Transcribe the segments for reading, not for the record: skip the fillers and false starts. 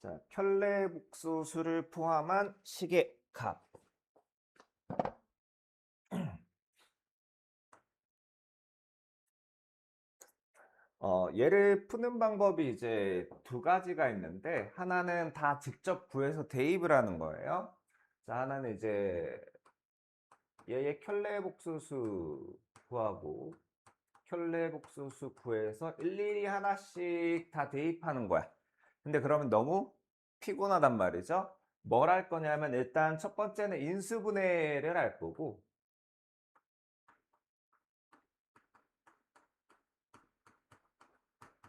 자, 켤레복소수를 포함한 식의 값. 얘를 푸는 방법이 이제 두 가지가 있는데, 하나는 다 직접 구해서 대입을 하는 거예요. 자, 하나는 이제 얘의 켤레복소수 구하고 켤레복소수 구해서 일일이 하나씩 다 대입하는 거야. 근데 그러면 너무 피곤하단 말이죠. 뭘 할 거냐면 일단 첫 번째는 인수분해를 할 거고,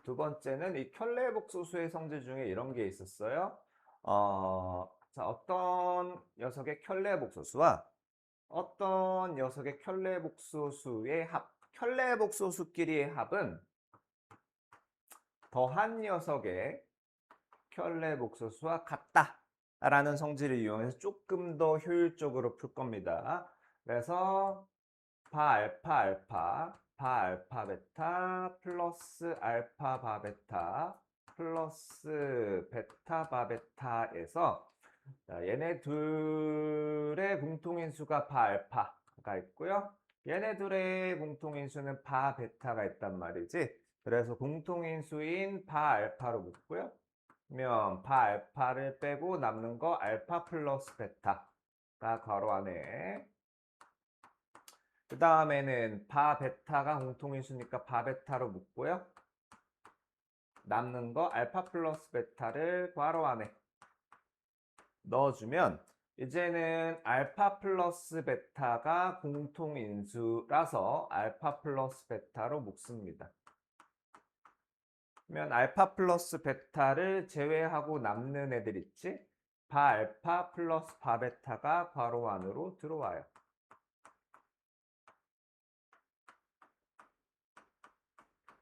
두 번째는 이 켤레복소수의 성질 중에 이런 게 있었어요. 자, 어떤 녀석의 켤레복소수와 어떤 녀석의 켤레복소수의 합, 켤레복소수끼리의 합은 더한 녀석의 켤레복소수와 같다 라는 성질을 이용해서 조금 더 효율적으로 풀 겁니다. 그래서 바알파 알파 바알파 베타 플러스 알파 바베타 플러스 베타 바베타에서 얘네 둘의 공통인수가 바알파가 있고요. 얘네 둘의 공통인수는 바베타가 있단 말이지. 그래서 공통인수인 바알파로 묶고요. 그러면 바알파를 빼고 남는 거 알파 플러스 베타가 괄호 안에, 그 다음에는 바 베타가 공통인수니까 바 베타로 묶고요. 남는 거 알파 플러스 베타를 괄호 안에 넣어주면 이제는 알파 플러스 베타가 공통인수라서 알파 플러스 베타로 묶습니다. 그러면 알파 플러스 베타를 제외하고 남는 애들 있지? 바 알파 플러스 바 베타가 괄호 안으로 들어와요.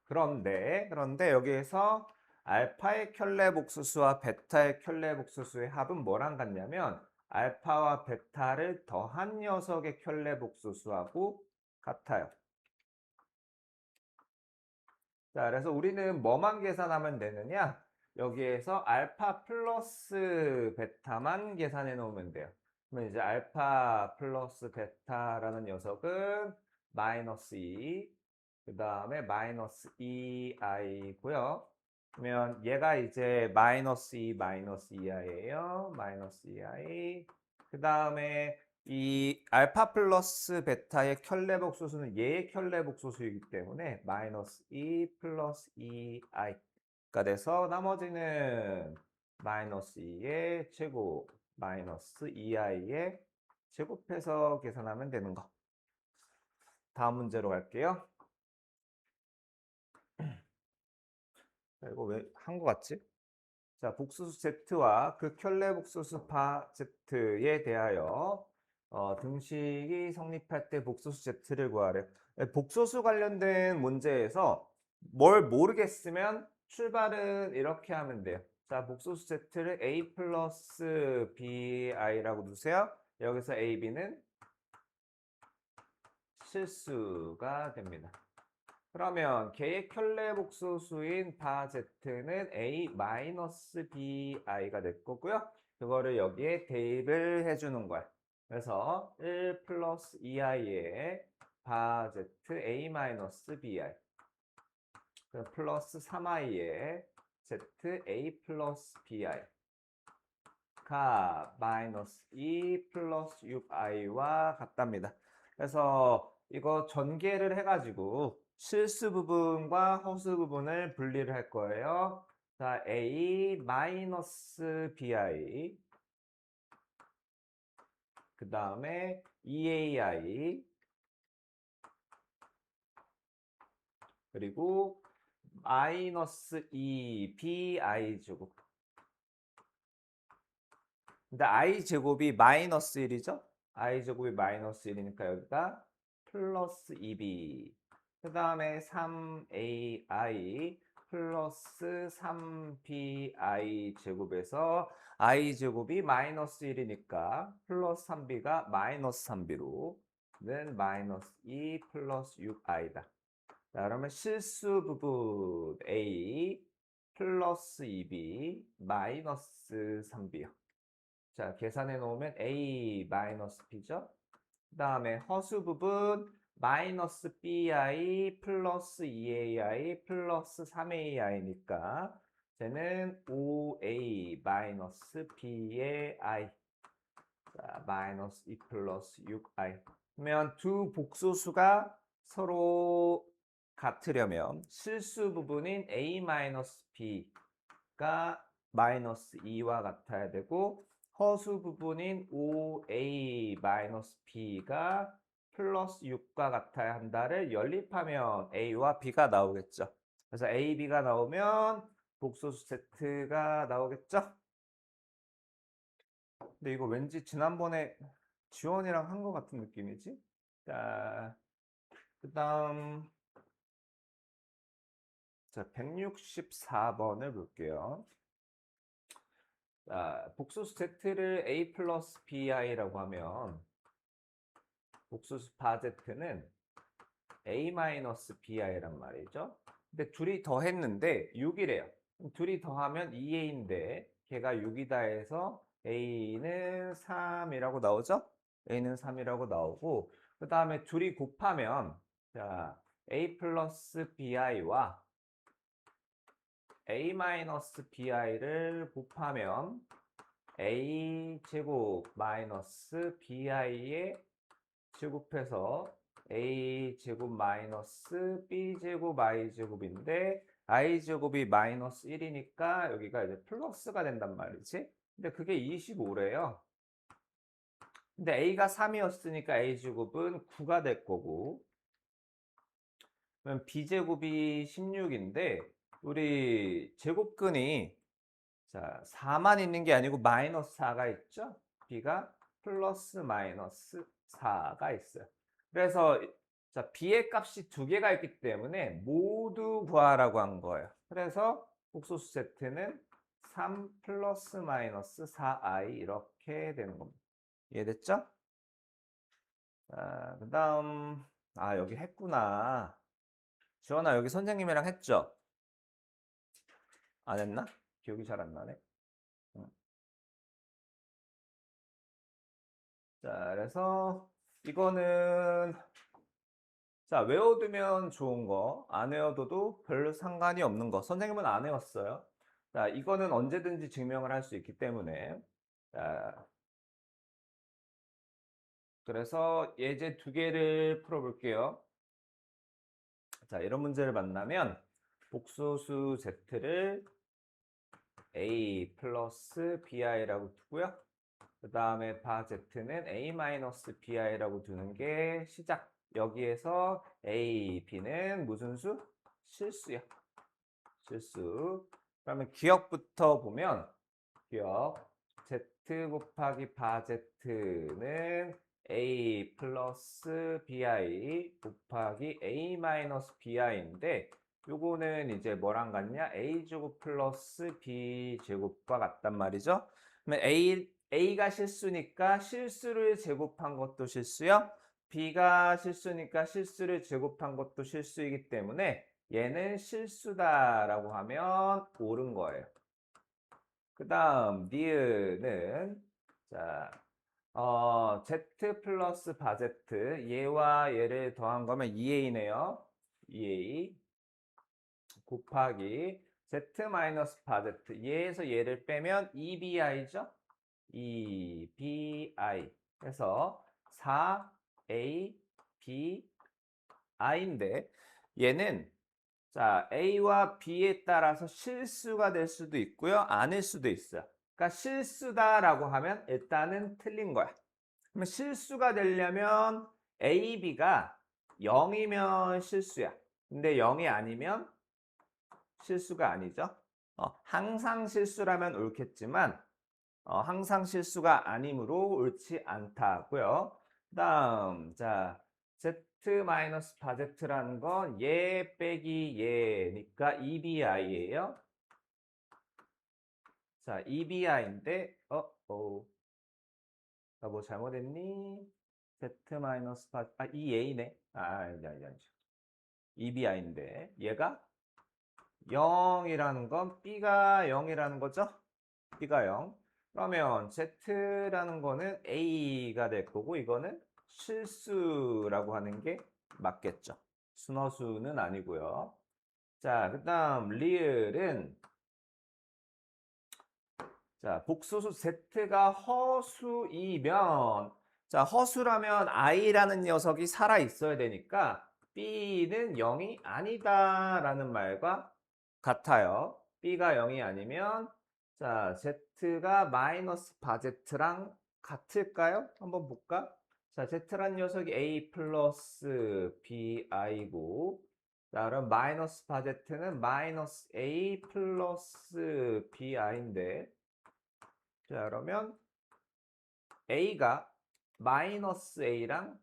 그런데 여기에서 알파의 켤레복소수와 베타의 켤레복소수의 합은 뭐랑 같냐면 알파와 베타를 더한 녀석의 켤레복소수하고 같아요. 자, 그래서 우리는 뭐만 계산하면 되느냐? 여기에서 알파 플러스 베타만 계산해 놓으면 돼요. 그러면 이제 알파 플러스 베타라는 녀석은 마이너스 2, 그 다음에 마이너스 2i고요. 그러면 얘가 이제 마이너스 2, 마이너스 2i예요. 마이너스 2i. 그 다음에 이 알파 플러스 베타의 켤레복소수는 얘의 켤레복소수이기 때문에 마이너스 2 플러스 2i가 돼서 나머지는 마이너스 2의 제곱 마이너스 2i의 제곱해서 계산하면 되는 거. 다음 문제로 갈게요. 자, 이거 왜 한 거 같지? 자, 복소수 Z와 그 켤레복소수 바 Z에 대하여 등식이 성립할 때 복소수 Z를 구하래. 복소수 관련된 문제에서 뭘 모르겠으면 출발은 이렇게 하면 돼요. 자, 복소수 Z를 A 플러스 BI라고 두세요. 여기서 A, B는 실수가 됩니다. 그러면 걔의 켤레복소수인 바 Z는 A-BI가 될 거고요. 그거를 여기에 대입을 해주는 거야. 그래서 1 플러스 2i에 바 Z A-BI 플러스 3i에 Z A 플러스 BI 가 마이너스 2 플러스 6i와 같답니다. 그래서 이거 전개를 해가지고 실수 부분과 허수 부분을 분리를 할 거예요. 자, a 마이너스 bi 그 다음에 2ai 그리고 마이너스 2bi 제곱. 근데 i 제곱이 마이너스 1이죠? i 제곱이 마이너스 1이니까 여기가 플러스 2b 그 다음에 3ai 플러스 3bi 제곱에서 i 제곱이 마이너스 1이니까 플러스 3b가 마이너스 3b로 는 마이너스 2 플러스 6i다. 자, 그러면 실수 부분 a 플러스 2b 마이너스 3b요. 자, 계산해 놓으면 a 마이너스 b죠. 그 다음에 허수 부분 마이너스 bi 플러스 2ai 플러스 3ai니까 쟤는 5a 마이너스 b의 i. 자, 마이너스 2 플러스 6i. 그러면 두 복소수가 서로 같으려면 실수 부분인 a 마이너스 b가 마이너스 2와 같아야 되고 허수 부분인 5a 마이너스 b가 플러스 6과 같아야 한다를 연립하면 a와 b가 나오겠죠. 그래서 a, b가 나오면 복소수 z가 나오겠죠. 근데 이거 왠지 지난번에 지원이랑 한 것 같은 느낌이지? 자, 그 다음, 자, 164번을 볼게요. 자, 복소수 z를 a 플러스 bi라고 하면 복소수 바 z는 a 마이너스 bi란 말이죠. 근데 둘이 더했는데 6이래요. 둘이 더하면 2a인데 걔가 6이다 해서 a는 3이라고 나오죠? a는 3이라고 나오고 그 다음에 둘이 곱하면 자 a 플러스 bi와 a 마이너스 bi를 곱하면 a 제곱 마이너스 bi의 제곱해서 a 제곱 마이너스 b 제곱 i 제곱인데 i 제곱이 마이너스 1이니까 여기가 이제 플러스가 된단 말이지. 근데 그게 25래요. 근데 a가 3이었으니까 a 제곱은 9가 될 거고 그러면 b 제곱이 16인데 우리 제곱근이 자 4만 있는 게 아니고 마이너스 4가 있죠. b가 플러스 마이너스 4가 있어요. 그래서 자 b의 값이 두 개가 있기 때문에 모두 구하라고 한 거예요. 그래서 복소수 z는 3 플러스 마이너스 4i 이렇게 되는 겁니다. 이해됐죠? 자, 그 다음 여기 했구나. 지원아 여기 선생님이랑 했죠? 안 했나? 기억이 잘 안 나네. 응. 자, 그래서 이거는 자, 외워두면 좋은 거, 안 외워둬도 별 상관이 없는 거. 선생님은 안 외웠어요. 자, 이거는 언제든지 증명을 할 수 있기 때문에. 자, 그래서 예제 두 개를 풀어볼게요. 자, 이런 문제를 만나면 복소수 z를 a 플러스 bi라고 두고요. 그 다음에 바 z는 a 마이너스 bi라고 두는 게 시작. 여기에서 a, b는 무슨 수? 실수야. 실수. 그러면 기억부터 보면 기억 z 곱하기 바 z는 a 플러스 bi 곱하기 a 마이너스 bi인데 요거는 이제 뭐랑 같냐? a 제곱 플러스 b 제곱과 같단 말이죠. 그러면 a가 실수니까 실수를 제곱한 것도 실수요. b가 실수니까 실수를 제곱한 것도 실수이기 때문에 얘는 실수다라고 하면 옳은 거예요. 그 다음 니은은 자, z 플러스 바 z 얘와 얘를 더한 거면 2a네요. 2a 곱하기 z 마이너스 바 z 얘에서 얘를 빼면 2bi죠. 2bi 해서 4a b i인데 얘는 자, A와 B에 따라서 실수가 될 수도 있고요. 아닐 수도 있어요. 그러니까 실수다라고 하면 일단은 틀린 거야. 그러면 실수가 되려면 A, B가 0이면 실수야. 근데 0이 아니면 실수가 아니죠. 항상 실수라면 옳겠지만 항상 실수가 아니므로 옳지 않다고요. 그다음 자 z 바 z라는 건 얘 빼기 얘니까 2bi예요. 자 2bi인데 나 뭐 잘못했니? z 바 2a네. 아니 2bi인데 얘가 0이라는 건 B가 0이라는 거죠? B가 0. 그러면 Z라는 거는 A가 될 거고 이거는 실수라고 하는 게 맞겠죠. 순허수는 아니고요. 자, 그다음 리을은 자, 복소수 Z가 허수이면 자, 허수라면 I라는 녀석이 살아 있어야 되니까 B는 0이 아니다라는 말과 같아요. B가 0이 아니면 자, Z가 마이너스 바Z랑 같을까요? 한번 볼까? 자, Z란 녀석이 A 플러스 BI고 자, 그럼 마이너스 바Z는 마이너스 A 플러스 BI인데 자, 그러면 A가 마이너스 A랑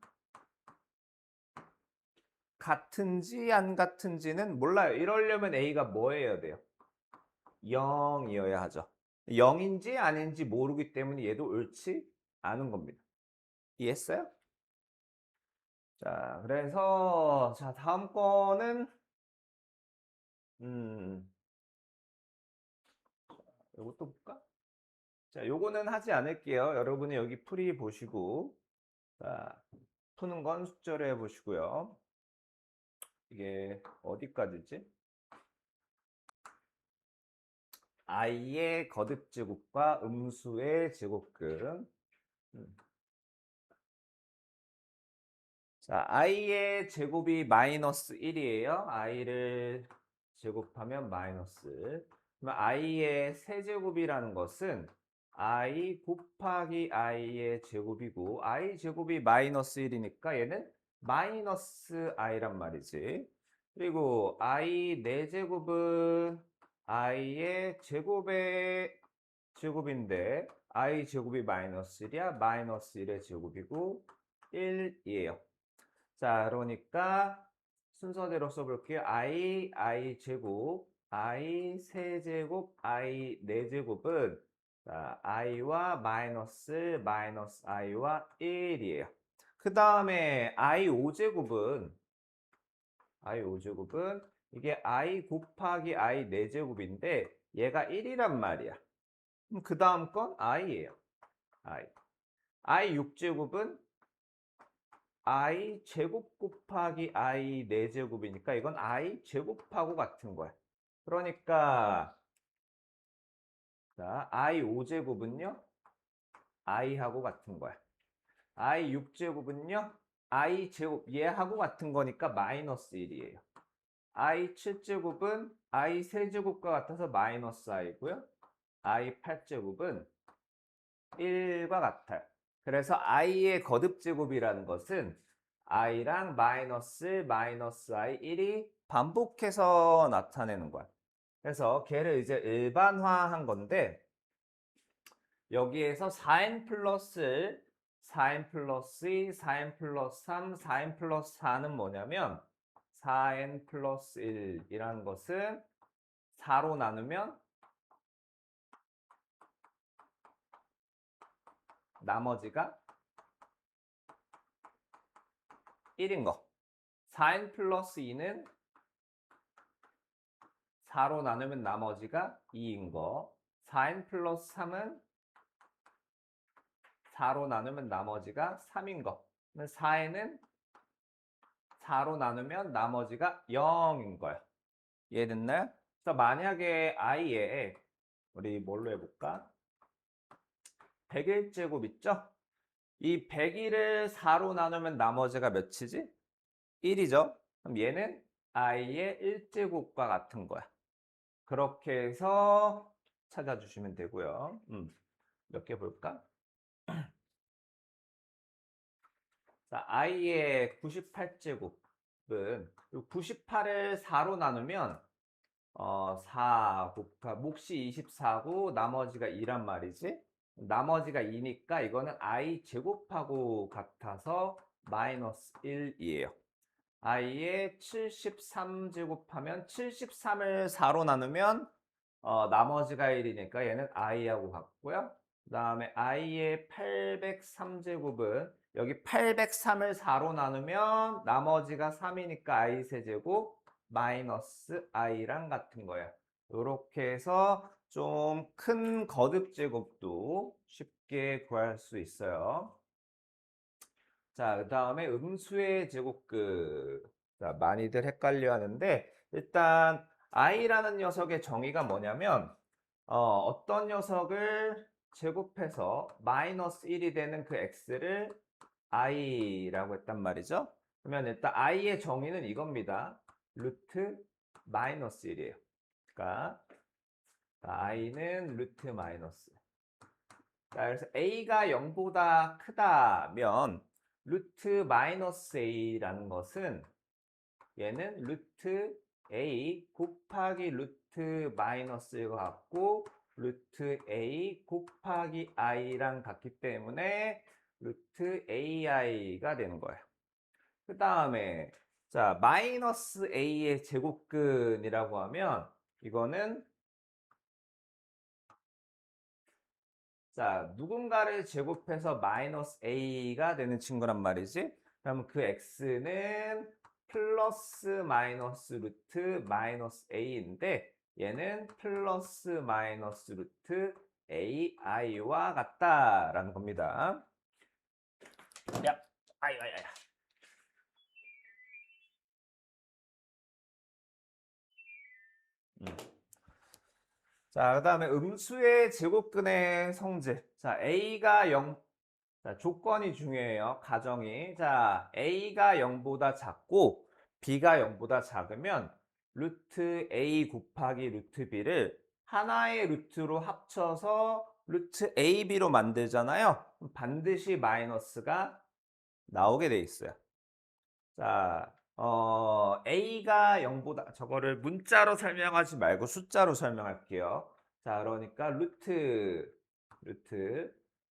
같은지 안 같은지는 몰라요. 이러려면 A가 뭐 해야 돼요? 0이어야 하죠. 0인지 아닌지 모르기 때문에 얘도 옳지 않은 겁니다. 이해했어요? 자, 그래서 자, 다음 거는 요것도 볼까? 자, 요거는 하지 않을게요. 여러분이 여기 풀이 보시고 자, 푸는 건 숙제로 해 보시고요. 이게 어디까지지? i의 거듭 제곱과 음수의 제곱근. 자, i의 제곱이 마이너스 1이에요. i를 제곱하면 마이너스. 그러면 i의 세제곱이라는 것은 i 곱하기 i의 제곱이고 i 제곱이 마이너스 1이니까 얘는 마이너스 i란 말이지. 그리고 i 4제곱은 i의 제곱의 제곱인데 i 제곱이 마이너스 1이야. 마이너스 1의 제곱이고 1이에요. 자, 그러니까 순서대로 써볼게요. i 제곱, i 세제곱, i 네제곱은 자, i와 마이너스 i와 1이에요. 그 다음에 i 5제곱은 이게 i 곱하기 i 네제곱인데 얘가 1이란 말이야. 그럼 그 다음 건 i예요. i 6제곱은 i 제곱 곱하기 i 4제곱이니까 이건 i 제곱하고 같은 거야. 그러니까 자, i 5제곱은요. i하고 같은 거야. i 6제곱은요. i 제곱 얘하고 같은 거니까 마이너스 1이에요. i 7제곱은 i 세제곱과 같아서 마이너스 i고요. i 8제곱은 1과 같아요. 그래서 i의 거듭제곱이라는 것은 i랑 마이너스 i 1이 반복해서 나타내는 거야. 그래서 걔를 이제 일반화한 건데 여기에서 4n 플러스 4n 플러스 2, 4n 플러스 3, 4n 플러스 4는 뭐냐면 4n 플러스 1이라는 것은 4로 나누면 나머지가 1인 거. 4n 플러스 2는 4로 나누면 나머지가 2인 거. 4n 플러스 3은 4로 나누면 나머지가 3인 거. 4n은 4로 나누면 나머지가 0인 거야. 이해됐나요? 그래서 만약에 i에 우리 뭘로 해볼까? 100일제곱 있죠? 이 100일을 4로 나누면 나머지가 몇이지? 1이죠? 그럼 얘는 i의 1제곱과 같은 거야. 그렇게 해서 찾아주시면 되고요. 몇 개 볼까? 자, i의 98제곱은 98을 4로 나누면 4 몫이 24고 나머지가 2란 말이지. 나머지가 2니까 이거는 i 제곱하고 같아서 마이너스 1이에요. i의 73제곱하면 73을 4로 나누면 나머지가 1이니까 얘는 i하고 같고요. 그 다음에 i의 803제곱은 여기 803을 4로 나누면 나머지가 3이니까 i 세제곱 마이너스 i랑 같은 거예요. 이렇게 해서 좀 큰 거듭 제곱도 쉽게 구할 수 있어요. 자, 그 다음에 음수의 제곱근. 자, 많이들 헷갈려 하는데, 일단, i라는 녀석의 정의가 뭐냐면, 어떤 녀석을 제곱해서 마이너스 1이 되는 그 x를 i라고 했단 말이죠. 그러면 일단 i의 정의는 이겁니다. 루트 마이너스 1이에요. 그러니까, i는 루트 마이너스. 자, 그래서 a가 0보다 크다면 루트 마이너스 a라는 것은 얘는 루트 a 곱하기 루트 마이너스가 같고 루트 a 곱하기 i랑 같기 때문에 루트 ai가 되는 거예요. 그 다음에 자 마이너스 a의 제곱근이라고 하면 이거는 자, 누군가를 제곱해서 마이너스 a가 되는 친구란 말이지. 그럼 그 x는 플러스 마이너스 루트 마이너스 a인데 얘는 플러스 마이너스 루트 ai와 같다라는 겁니다. 야, 아이. 자, 그 다음에 음수의 제곱근의 성질. 자, a가 0, 자, 조건이 중요해요. 가정이. 자, a가 0보다 작고 b가 0보다 작으면 루트 a 곱하기 루트 b를 하나의 루트로 합쳐서 루트 ab로 만들잖아요. 반드시 마이너스가 나오게 돼 있어요. 자, a가 0보다 저거를 문자로 설명하지 말고 숫자로 설명할게요. 자, 그러니까 루트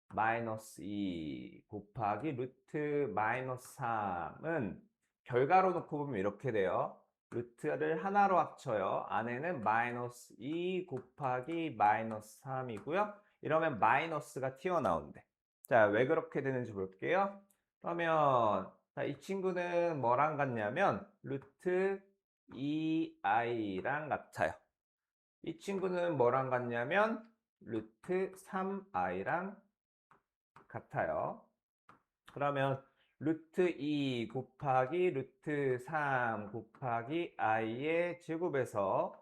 마이너스 2 곱하기 루트 마이너스 3은 결과로 놓고 보면 이렇게 돼요. 루트를 하나로 합쳐요. 안에는 마이너스 2 곱하기 마이너스 3이고요. 이러면 마이너스가 튀어나온대. 자, 왜 그렇게 되는지 볼게요. 그러면 자, 이 친구는 뭐랑 같냐면 루트 2i랑 같아요. 이 친구는 뭐랑 같냐면 루트 3i랑 같아요. 그러면 루트 2 곱하기 루트 3 곱하기 i의 제곱에서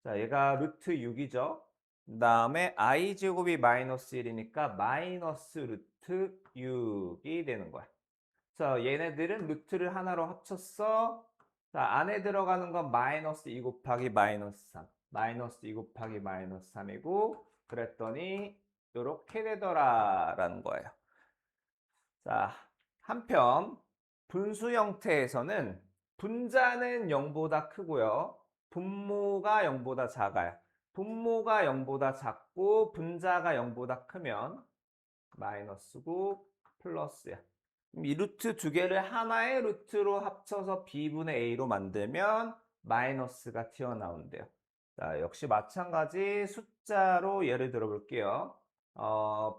자, 얘가 루트 6이죠. 그 다음에 i 제곱이 마이너스 1이니까 마이너스 루트 6이 되는 거야. 자, 얘네들은 루트를 하나로 합쳤어. 자, 안에 들어가는 건 마이너스 2 곱하기 마이너스 3. 마이너스 2 곱하기 마이너스 3이고, 그랬더니, 이렇게 되더라라는 거예요. 자, 한편, 분수 형태에서는 분자는 0보다 크고요. 분모가 0보다 작아요. 분모가 0보다 작고, 분자가 0보다 크면 마이너스고 플러스야. 이 루트 두 개를 하나의 루트로 합쳐서 b분의 a로 만들면 마이너스가 튀어나온대요. 자, 역시 마찬가지 숫자로 예를 들어 볼게요.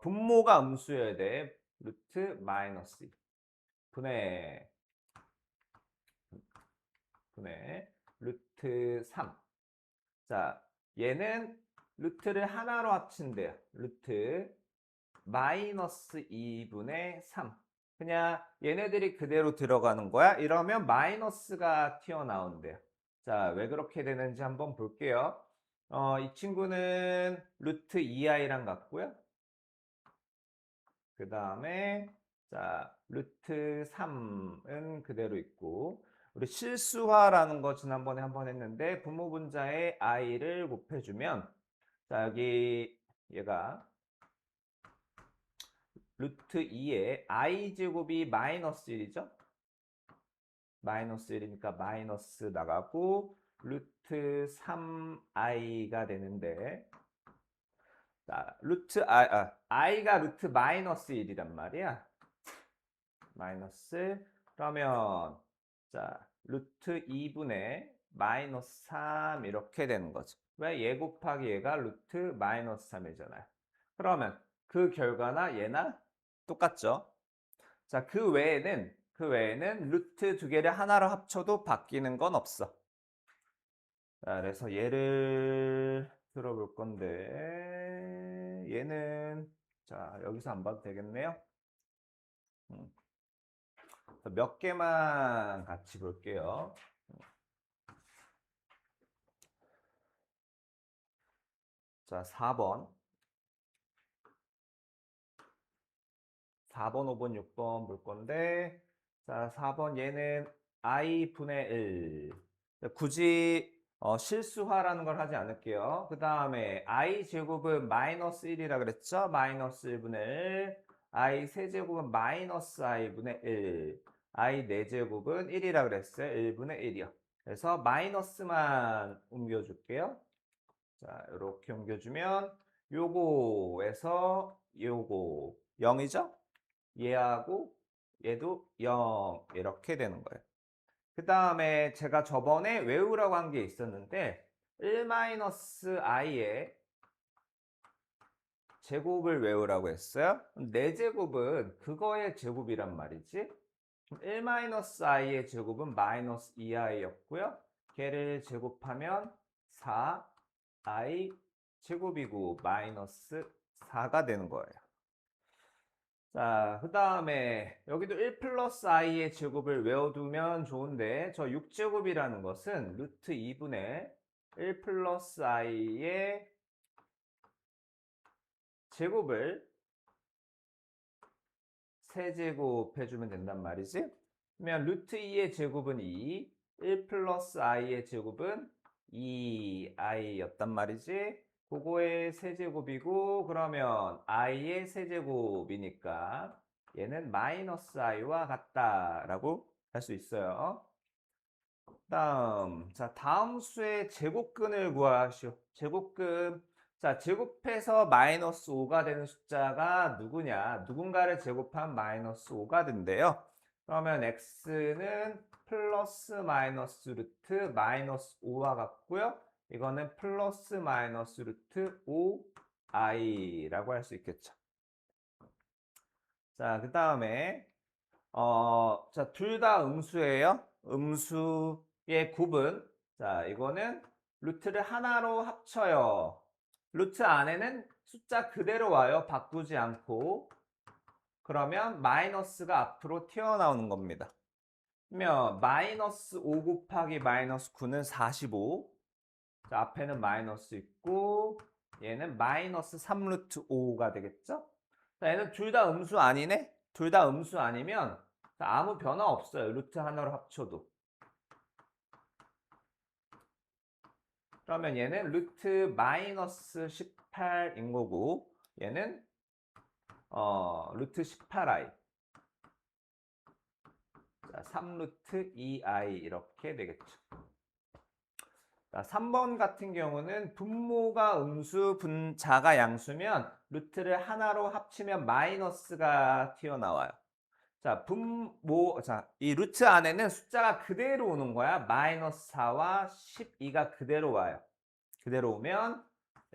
분모가 음수여야 돼. 루트 마이너스 2 분의 루트 3. 자, 얘는 루트를 하나로 합친대요. 루트 마이너스 2분의 3. 그냥 얘네들이 그대로 들어가는 거야. 이러면 마이너스가 튀어나온대요. 자, 왜 그렇게 되는지 한번 볼게요. 이 친구는 루트 2i랑 같고요. 그 다음에 자, 루트 3은 그대로 있고 우리 실수화라는 거 지난번에 한번 했는데 분모분자에 i를 곱해주면 자, 여기 얘가 루트 2에 i 제곱이 마이너스 1이죠? 마이너스 1이니까 마이너스 나가고 루트 3i가 되는데 자, i가 루트 마이너스 1이란 말이야. 마이너스 그러면 자, 루트 2분의 마이너스 3 이렇게 되는 거죠. 왜? 얘 곱하기 얘가 루트 마이너스 3이잖아요. 그러면 그 결과나 얘나 똑같죠? 자, 그 외에는 루트 두 개를 하나로 합쳐도 바뀌는 건 없어. 자, 그래서 얘를 들어볼 건데 얘는 자, 여기서 안 봐도 되겠네요. 음, 몇 개만 같이 볼게요. 자, 4번. 4번, 5번, 6번 볼 건데, 자, 4번 얘는 i분의 1. 굳이 실수화라는 걸 하지 않을게요. 그 다음에 i 제곱은 마이너스 1이라 그랬죠? 마이너스 1분의 1. i 세제곱은 마이너스 i분의 1. i 4제곱은 1이라 그랬어요. 1분의 1이요. 그래서 마이너스만 옮겨줄게요. 자, 이렇게 옮겨주면 요거에서 요거 0이죠? 얘하고 얘도 0 이렇게 되는 거예요. 그 다음에 제가 저번에 외우라고 한 게 있었는데 1-i의 제곱을 외우라고 했어요. 4제곱은 그거의 제곱이란 말이지. 1-i의 제곱은 마이너스 2i였고요. 걔를 제곱하면 4i 제곱이고 마이너스 4가 되는 거예요. 자, 그 다음에 여기도 1 플러스 i의 제곱을 외워두면 좋은데 저 6제곱이라는 것은 루트 2분의 1 플러스 i의 제곱을 세제곱 해주면 된단 말이지. 그러면 루트 2의 제곱은 2, 1 플러스 i의 제곱은 2i였단 말이지. 그거의 세제곱이고 그러면 i의 세제곱이니까 얘는 마이너스 i와 같다라고 할 수 있어요. 다음 수의 제곱근을 구하시오. 제곱근. 자, 제곱해서 마이너스 5가 되는 숫자가 누구냐? 누군가를 제곱하면 마이너스 5가 된대요. 그러면 x는 플러스 마이너스 루트 마이너스 5와 같고요. 이거는 플러스 마이너스 루트 5i라고 할 수 있겠죠. 자, 그 다음에 자, 둘 다 음수예요. 음수의 곱은 자, 이거는 루트를 하나로 합쳐요. 루트 안에는 숫자 그대로 와요. 바꾸지 않고. 그러면 마이너스가 앞으로 튀어나오는 겁니다. 그러면 마이너스 5 곱하기 마이너스 9는 45. 자, 앞에는 마이너스 있고 얘는 마이너스 3 루트 5가 되겠죠? 자, 얘는 둘 다 음수 아니네? 둘 다 음수 아니면 아무 변화 없어요. 루트 하나로 합쳐도. 그러면 얘는 루트 마이너스 18인 거고 얘는 루트 18i. 자, 3루트 2i 이렇게 되겠죠. 자, 3번 같은 경우는 분모가 음수, 분자가 양수면 루트를 하나로 합치면 마이너스가 튀어나와요. 자, 이 루트 안에는 숫자가 그대로 오는 거야. 마이너스 4와 12가 그대로 와요. 그대로 오면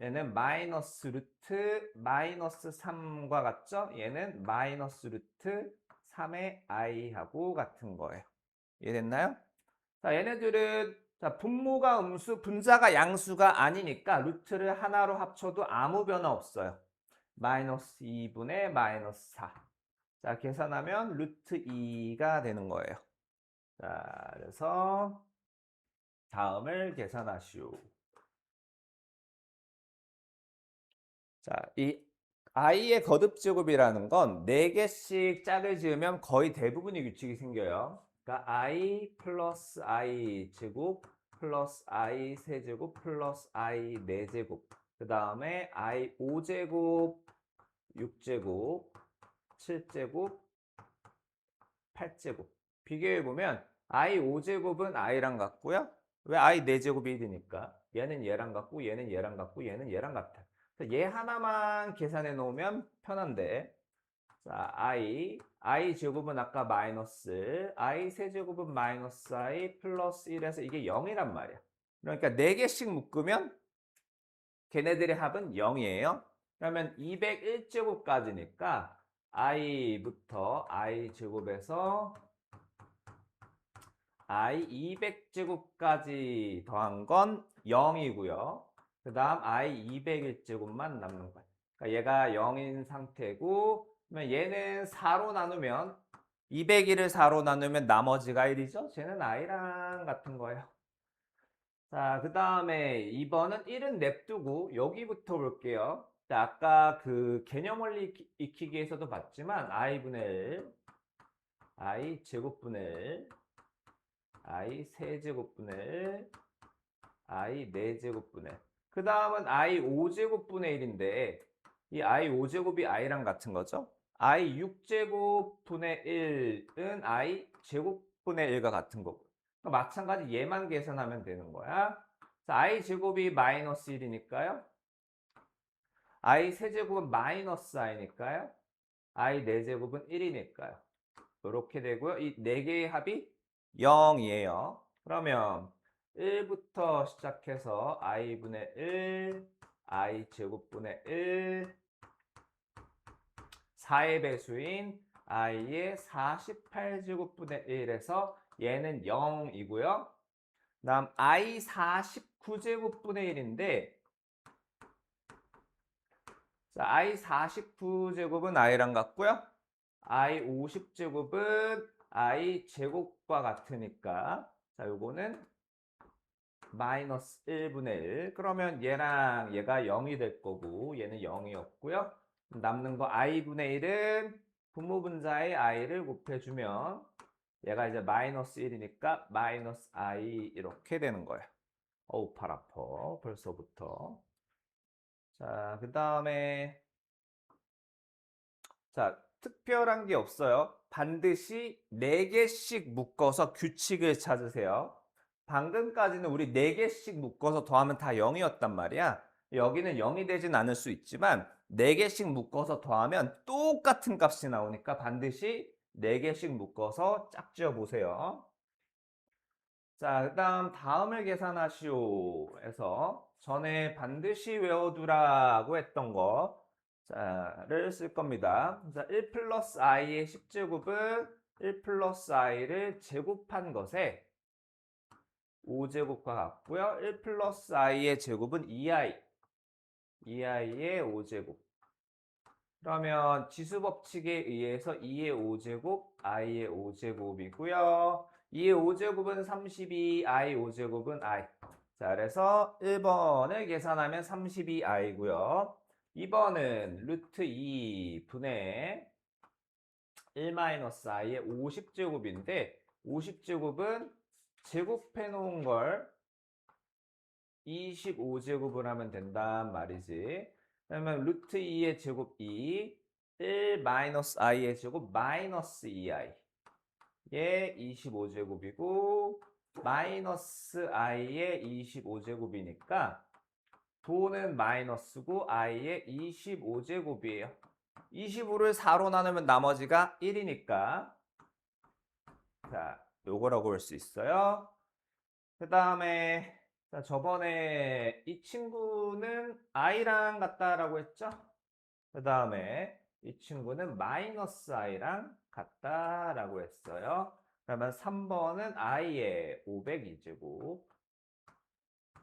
얘는 마이너스 루트 마이너스 3과 같죠? 얘는 마이너스 루트 3의 i하고 같은 거예요. 이해됐나요? 자, 얘네들은 자, 분모가 음수, 분자가 양수가 아니니까 루트를 하나로 합쳐도 아무 변화 없어요. 마이너스 2분의 마이너스 4. 자, 계산하면 루트 2가 되는 거예요. 자, 그래서 다음을 계산하시오. 자, 이 i의 거듭제곱이라는 건 4개씩 짝을 지으면 거의 대부분의 규칙이 생겨요. 그러니까 i 플러스 i 제곱 플러스 i 세제곱 플러스 i 4제곱 그 다음에 i 5제곱 6제곱 7제곱 8제곱 비교해보면 i 5제곱은 i랑 같고요. 왜 i 4제곱이 1이니까 얘는 얘랑 같고 얘는 얘랑 같고 얘는 얘랑 같아. 얘 하나만 계산해 놓으면 편한데 자, i 제곱은 아까 마이너스 i 세제곱은 마이너스 i 플러스 1에서 이게 0이란 말이야. 그러니까 4개씩 묶으면 걔네들의 합은 0이에요. 그러면 201제곱까지니까 i부터 i 제곱에서 i 200제곱까지 더한 건 0이고요. 그 다음 i 201제곱만 남는 거예요. 그러니까 얘가 0인 상태고, 그러면 얘는 4로 나누면 201을 4로 나누면 나머지가 1이죠. 쟤는 i랑 같은 거예요. 자, 그 다음에 2번은 1은 냅두고 여기부터 볼게요. 자, 아까 그 개념 원리 익히기에서도 봤지만 i분의 1, i 제곱분의 1, i 세제곱분의 1, i 4제곱분의 1. 그 다음은 i 5제곱분의 1인데 이 i 5제곱이 i랑 같은 거죠. i 6제곱분의 1은 i 제곱분의 1과 같은 거고. 그러니까 마찬가지 얘만 계산하면 되는 거야. 자, i 제곱이 마이너스 1이니까요. i 세제곱은 마이너스 i니까요. i 4제곱은 1이니까요. 이렇게 되고요. 이 4개의 합이 0이에요. 그러면 1부터 시작해서 i분의 1, i 제곱분의 1, 4의 배수인 i의 48제곱분의 1에서 얘는 0이고요. 다음 i 49제곱분의 1인데 자, i 49제곱은 i랑 같고요. i 50제곱은 i 제곱과 같으니까 자, 요거는 마이너스 1분의 1. 그러면 얘랑 얘가 0이 될 거고 얘는 0이었고요. 남는 거 i분의 1은 분모분자의 i를 곱해주면 얘가 이제 마이너스 1이니까 마이너스 i 이렇게 되는 거예요. 어우, 팔 아파. 벌써부터. 자, 그 다음에 자, 특별한 게 없어요. 반드시 4개씩 묶어서 규칙을 찾으세요. 방금까지는 우리 4개씩 묶어서 더하면 다 0이었단 말이야. 여기는 0이 되진 않을 수 있지만 4개씩 묶어서 더하면 똑같은 값이 나오니까 반드시 4개씩 묶어서 짝지어 보세요. 자, 다음을 계산하시오 해서 전에 반드시 외워두라고 했던 거 자를 쓸 겁니다. 자, 1 플러스 i의 10제곱은 1 플러스 i를 제곱한 것에 5제곱과 같고요. 1 플러스 i의 제곱은 2i, 2i의 5제곱. 그러면 지수법칙에 의해서 2의 5제곱, i의 5제곱이고요. 2의 5제곱은 32, i 5제곱은 i. 자, 그래서 1번을 계산하면 32i고요. 2번은 루트 2분의 1-i의 50제곱인데 50제곱은 제곱해 놓은 걸 25제곱을 하면 된단 말이지. 그러면 루트 2의 제곱 2, 1 마이너스 i의 제곱 마이너스 2i 의 25제곱이고 마이너스 i의 25제곱이니까 도는 마이너스고 i의 25제곱이에요. 25를 4로 나누면 나머지가 1이니까 자, 요거라고 볼 수 있어요. 그 다음에 자, 저번에 이 친구는 i랑 같다라고 했죠? 그 다음에 이 친구는 마이너스 i랑 같다라고 했어요. 그러면 3번은 i의 502제곱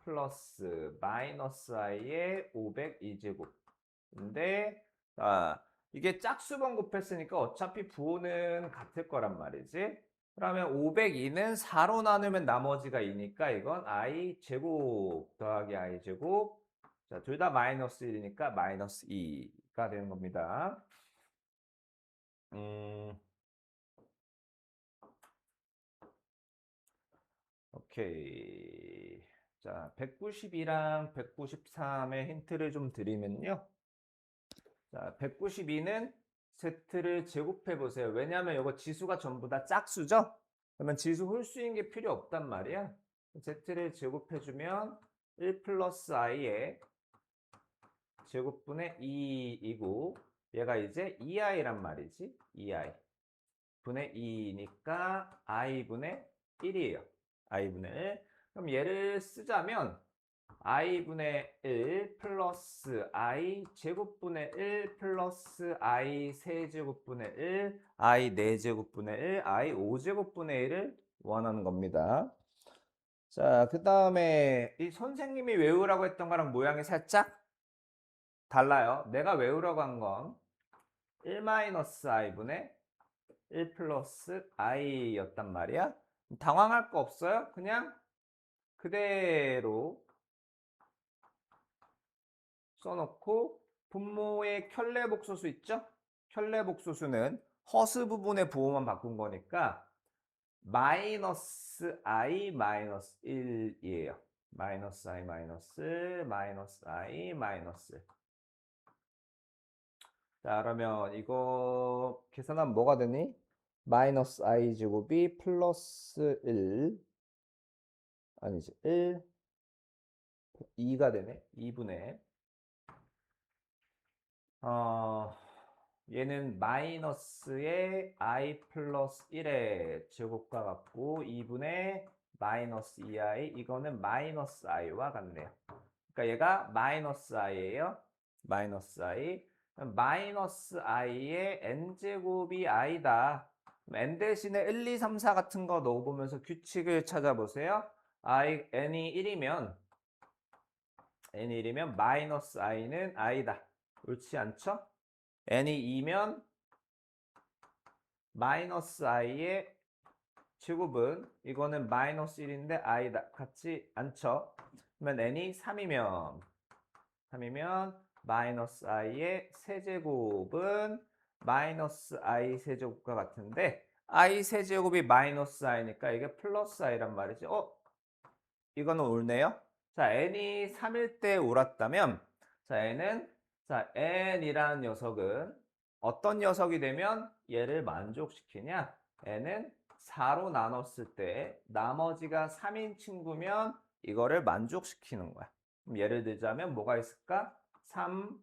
플러스 마이너스 i의 502제곱. 근데 이게 짝수번 곱했으니까 어차피 부호는 같을 거란 말이지. 그러면 502는 4로 나누면 나머지가 2니까 이건 i 제곱 더하기 i 제곱. 자, 둘 다 마이너스 1이니까 마이너스 2가 되는 겁니다. 오케이. 자, 192랑 193의 힌트를 좀 드리면요. 자, 192는 Z를 제곱해 보세요. 왜냐하면 이거 지수가 전부 다 짝수죠? 그러면 지수 홀수인 게 필요 없단 말이야. Z를 제곱해 주면 1 플러스 i의 제곱분의 2이고 얘가 이제 2i란 말이지. 2i 분의 2니까 i분의 1이에요. i분의 1. 그럼 얘를 쓰자면 i분의 1 플러스 i 제곱분의 1 플러스 i 세제곱분의 1 i 4제곱분의 1 i 5제곱분의 1을 원하는 겁니다. 자, 그 다음에 이 선생님이 외우라고 했던 거랑 모양이 살짝 달라요. 내가 외우라고 한 건 1-i분의 1 플러스 i였단 말이야. 당황할 거 없어요. 그냥 그대로 써놓고 분모의 켤레복소수 있죠? 켤레복소수는 허스 부분의 부호만 바꾼 거니까 마이너스 i 마이너스 1이에요. 마이너스 i 마이너스 i 마이너스. 자, 그러면 이거 계산하면 뭐가 되니? 마이너스 i 제곱이 플러스 1 아니지 1 2가 되네. 2분의 얘는 마이너스의 i 플러스 1의 제곱과 같고 2분의 마이너스 2i 이거는 마이너스 i와 같네요. 그러니까 얘가 마이너스 i예요. 마이너스 i. 마이너스 i의 n제곱이 i다. n 대신에 1, 2, 3, 4 같은 거 넣어보면서 규칙을 찾아보세요. n이 1이면 마이너스 i는 i다. 옳지 않죠? n이 2면 마이너스 i의 제곱은 이거는 마이너스 1인데 i다. 같지 않죠? 그러면 n이 3이면 마이너스 i의 세제곱은 마이너스 i 세제곱과 같은데 i 세제곱이 마이너스 i니까 이게 플러스 i란 말이지. 이거는 옳네요. 자, n이 3일 때 옳았다면 n이라는 녀석은 어떤 녀석이 되면 얘를 만족시키냐? n은 4로 나눴을 때 나머지가 3인 친구면 이거를 만족시키는 거야. 그럼 예를 들자면 뭐가 있을까? 3,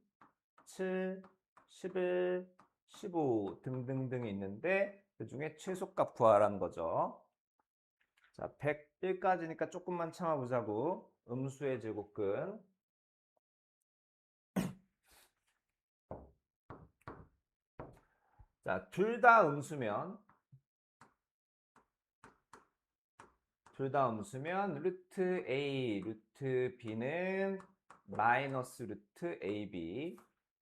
7, 11, 15 등등등 있는데 그 중에 최소값 구하라는 거죠. 자, 101까지니까 조금만 참아보자고. 음수의 제곱근. 자, 둘 다 음수면 루트 A, 루트 B는 마이너스 루트 AB.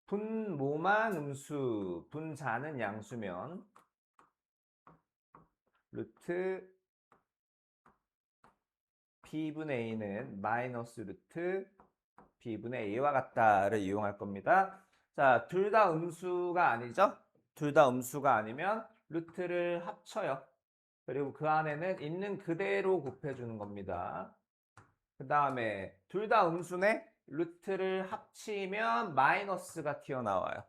분모만 음수, 분자는 양수면 루트 B분의 A는 마이너스 루트 B분의 A와 같다를 이용할 겁니다. 자, 둘 다 음수가 아니죠? 둘 다 음수가 아니면 루트를 합쳐요. 그리고 그 안에는 있는 그대로 곱해주는 겁니다. 그 다음에 둘 다 음수네? 루트를 합치면 마이너스가 튀어나와요.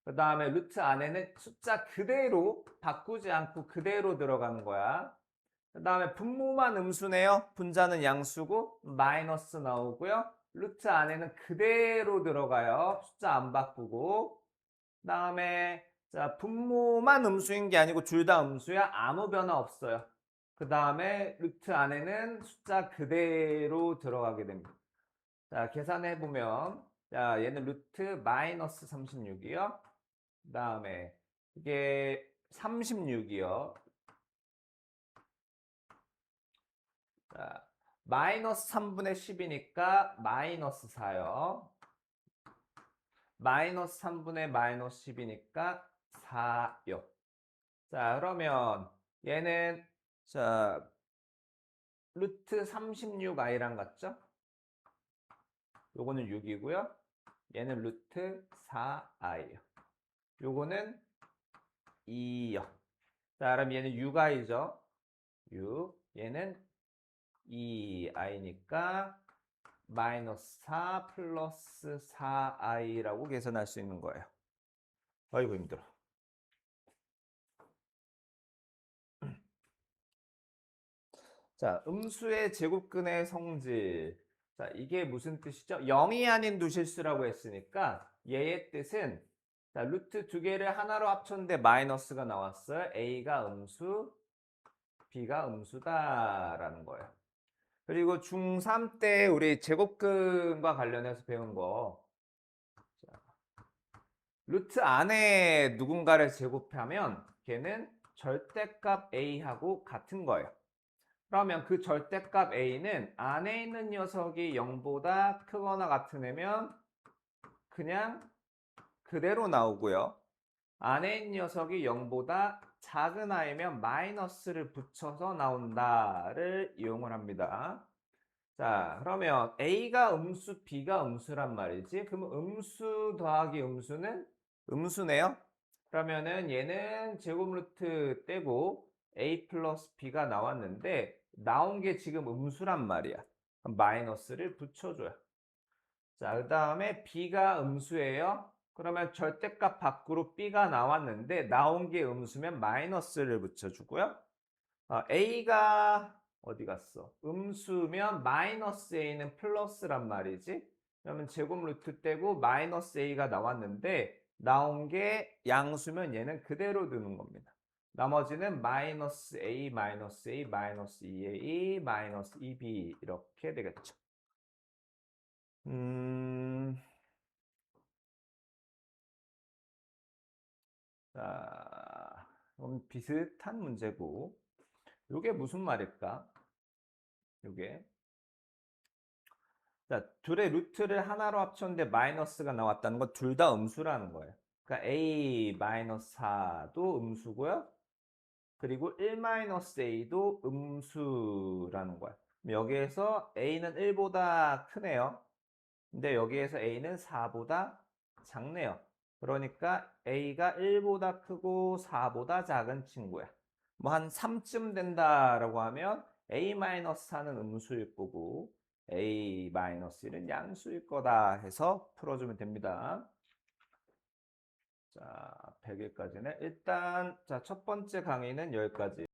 그 다음에 루트 안에는 숫자 그대로 바꾸지 않고 그대로 들어가는 거야. 그 다음에 분모만 음수네요. 분자는 양수고 마이너스 나오고요. 루트 안에는 그대로 들어가요. 숫자 안 바꾸고. 그 다음에 자, 분모만 음수인 게 아니고 둘 다 음수야. 아무 변화 없어요. 그 다음에 루트 안에는 숫자 그대로 들어가게 됩니다. 자, 계산해 보면 자, 얘는 루트 마이너스 36이요. 그 다음에 이게 36이요. 자, 마이너스 3분의 10이니까 마이너스 4요. 마이너스 3분의 마이너스 10이니까 4요. 자, 그러면 얘는 자, 루트 36i랑 같죠? 요거는 6이고요. 얘는 루트 4i요. 요거는 2요. 자, 그럼 얘는 6i죠. 6. 얘는 2i니까 마이너스 4 플러스 4i라고 계산할 수 있는 거예요. 아이고 힘들어. 자, 음수의 제곱근의 성질. 자, 이게 무슨 뜻이죠? 0이 아닌 두실수라고 했으니까 얘의 뜻은 자, 루트 두 개를 하나로 합쳤는데 마이너스가 나왔어요. A가 음수, B가 음수다라는 거예요. 그리고 중3 때 우리 제곱근과 관련해서 배운 거 자, 루트 안에 누군가를 제곱하면 걔는 절대값 A하고 같은 거예요. 그러면 그 절대값 a는 안에 있는 녀석이 0보다 크거나 같은 애면 그냥 그대로 나오고요. 안에 있는 녀석이 0보다 작은 아이면 마이너스를 붙여서 나온다를 이용을 합니다. 자, 그러면 A가 음수, B가 음수란 말이지. 그러면 음수 더하기 음수는 음수네요. 그러면은 얘는 제곱 루트 떼고 A 플러스 B가 나왔는데 나온 게 지금 음수란 말이야. 그럼 마이너스를 붙여줘요. 자, 그 다음에 B가 음수예요. 그러면 절대값 밖으로 B가 나왔는데 나온 게 음수면 마이너스를 붙여주고요. A가 어디 갔어? 음수면 마이너스 A는 플러스란 말이지. 그러면 제곱 루트 떼고 마이너스 A가 나왔는데 나온 게 양수면 얘는 그대로 두는 겁니다. 나머지는 마이너스 A, 마이너스 A, 마이너스 2A, 마이너스 2B 이렇게 되겠죠. 자, 그럼 비슷한 문제고 이게 무슨 말일까? 이게 자, 둘의 루트를 하나로 합쳤는데 마이너스가 나왔다는 건 둘 다 음수라는 거예요. 그러니까 A-4도 음수고요. 그리고 1-A도 음수라는 거예요. 여기에서 A는 1보다 크네요. 근데 여기에서 A는 4보다 작네요. 그러니까 A가 1보다 크고 4보다 작은 친구야. 뭐 한 3쯤 된다라고 하면 A-4는 음수일 거고 A-1은 양수일 거다 해서 풀어주면 됩니다. 자, 100일까지는 일단 자, 첫 번째 강의는 여기까지.